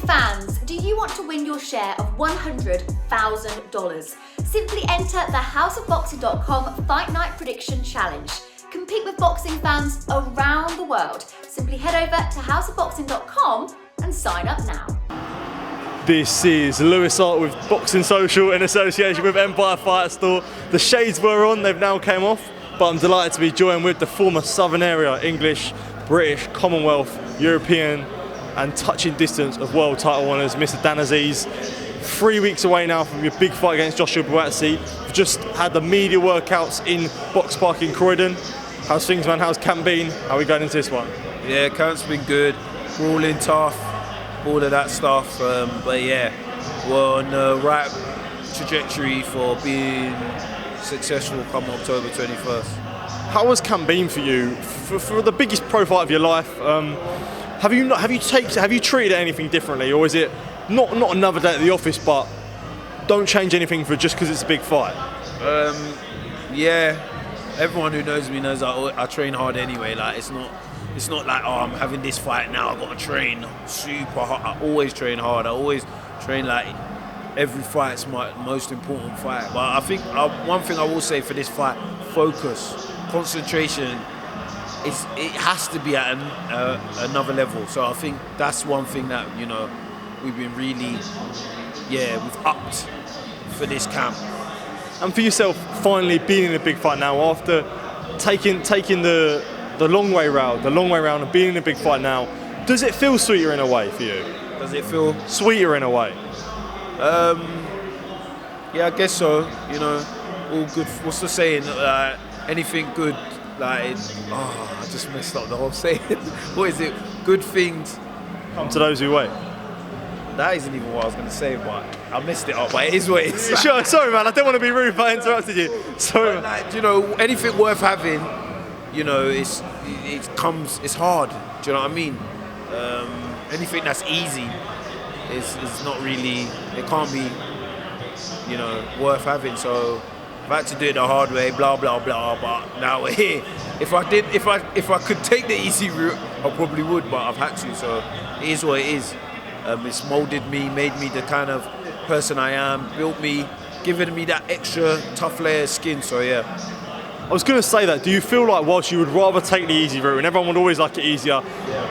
fans, do you want to win your share of $100,000? Simply enter the houseofboxing.com Fight Night Prediction Challenge. Compete with boxing fans around the world. Simply head over to houseofboxing.com and sign up now. This is Lewis Hart with Boxing Social in association with Empire Fight Store. The shades were on, they've now came off, but I'm delighted to be joined with the former Southern Area, English, British, Commonwealth, European and touching distance of world title winners, Mr. Dan Azeez. 3 weeks away now from your big fight against Joshua Buatsi. We've just had the media workouts in Box Park in Croydon. How's things, man? How's camp been? How are we going into this one? Yeah, camp's been good. Crawling tough, all of that stuff. But yeah, we're on the right trajectory for being successful come October 21st. How has camp been for you? For the biggest pro fight of your life, have you treated it anything differently, or is it not another day at the office, but don't change anything for just because it's a big fight? Yeah, everyone who knows me knows I train hard anyway. Like it's not like, oh, I'm having this fight now, I've got to train super hard. I always train hard. I always train like every fight's my most important fight. But I think one thing I will say for this fight: focus, concentration. It has to be at another level. So I think that's one thing that, you know, we've been really, we've upped for this camp. And for yourself, finally being in a big fight now, after taking the long way round and being in a big fight now, does it feel sweeter in a way for you? Does it feel sweeter in a way? Yeah, I guess so. You know, all good. What's the saying? Anything good. I just messed up the whole saying. What is it? Good things come to those who wait. That isn't even what I was going to say, but I messed it up. But it is what it is. Sure, sorry, man. I don't want to be rude, but I interrupted you. Sorry, man. Like, you know, anything worth having, you know, it's hard. Do you know what I mean? Anything that's easy is not really. It can't be, you know, worth having. So I've had to do it the hard way, blah blah blah. But now we're here. If I could take the easy route, I probably would. But I've had to. So it is what it is. It's molded me, made me the kind of person I am, built me, given me that extra tough layer of skin. So yeah. I was going to say that. Do you feel like whilst you would rather take the easy route, and everyone would always like it easier,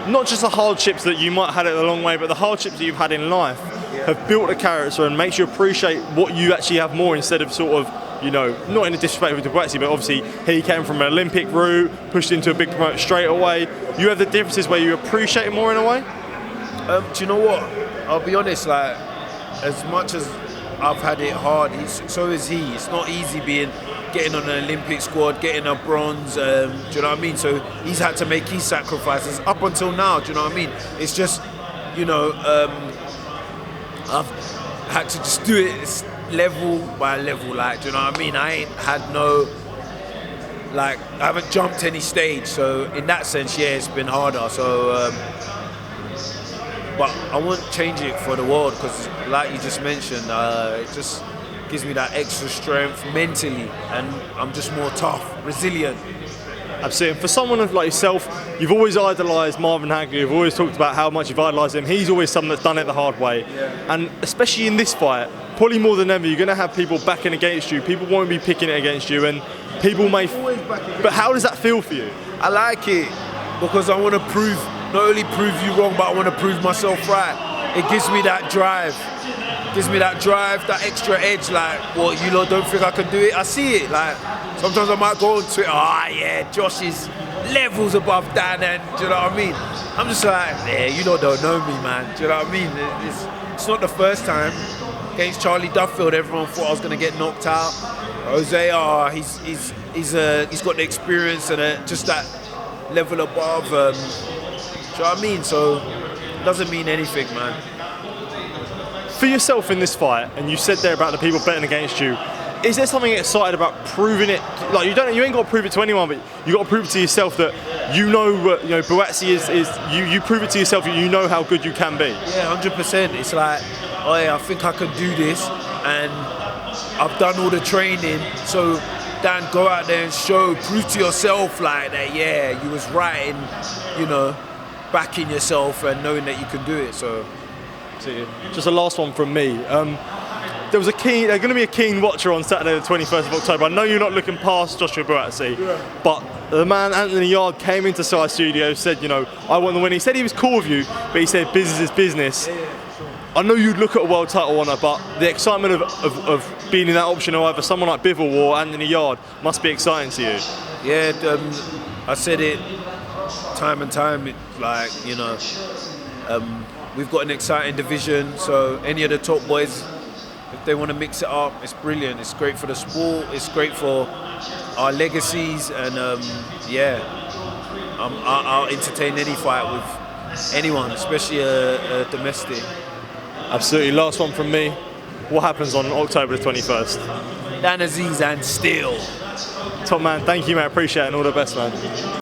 not just the hardships that you might have had it a long way, but the hardships that you've had in life have built a character and makes you appreciate what you actually have more, instead of sort of, you know, not in a disrespect with Buatsi, but obviously he came from an Olympic route, pushed into a big promoter straight away. You have the differences where you appreciate it more in a way? Do you know what? I'll be honest, like, as much as I've had it hard, so is he. It's not easy getting on an Olympic squad, getting a bronze, do you know what I mean? So he's had to make his sacrifices up until now, do you know what I mean? It's just, you know, I've had to just do it level by level, like, do you know what I mean? I ain't had I haven't jumped any stage, so in that sense, yeah, it's been harder. So, but I won't change it for the world, because like you just mentioned, it just gives me that extra strength mentally, and I'm just more tough, resilient. Absolutely. For someone like yourself, you've always idolised Marvin Hagler, you've always talked about how much you've idolised him. He's always someone that's done it the hard way. Yeah. And especially in this fight, probably more than ever, you're going to have people backing against you. People won't be picking it against you, and people may... But how does that feel for you? I like it, because I want to not only prove you wrong, but I want to prove myself right. It gives me that drive. That extra edge, like, what, you lot don't think I can do it? I see it, like, sometimes I might go on Twitter, Josh is levels above Dan, and do you know what I mean? I'm just like, you lot don't know me, man, do you know what I mean? It's not the first time. Against Charlie Duffield, everyone thought I was going to get knocked out. Jose, he's got the experience and just that level above, do you know what I mean? So, it doesn't mean anything, man. For yourself in this fight, and you said there about the people betting against you, is there something excited about proving it? Like, you ain't got to prove it to anyone, but you got to prove it to yourself that Buatsi is you prove it to yourself that you know how good you can be. Yeah, 100%. It's like, I think I can do this, and I've done all the training. So Dan, go out there and prove to yourself like that. Yeah, you was right in, backing yourself and knowing that you can do it. So. See you. Just a last one from me. There's going to be a keen watcher on Saturday the 21st of October. I know you're not looking past Joshua Buatsi, but the man Anthony Yarde came into Sky Studio, said, you know, I want the win. He said he was cool with you, but he said business is business. I know you'd look at a world title honour, but the excitement of being in that option of either someone like Bivol or Anthony Yarde must be exciting to you. Yeah, I said it time and time, like, you know, we've got an exciting division, so any of the top boys, if they want to mix it up, it's brilliant. It's great for the sport, it's great for our legacies, and I'll entertain any fight with anyone, especially a domestic. Absolutely. Last one from me. What happens on October the 21st? Dan Azeez and Steel. Top man, thank you, mate. Appreciate it, and all the best, man.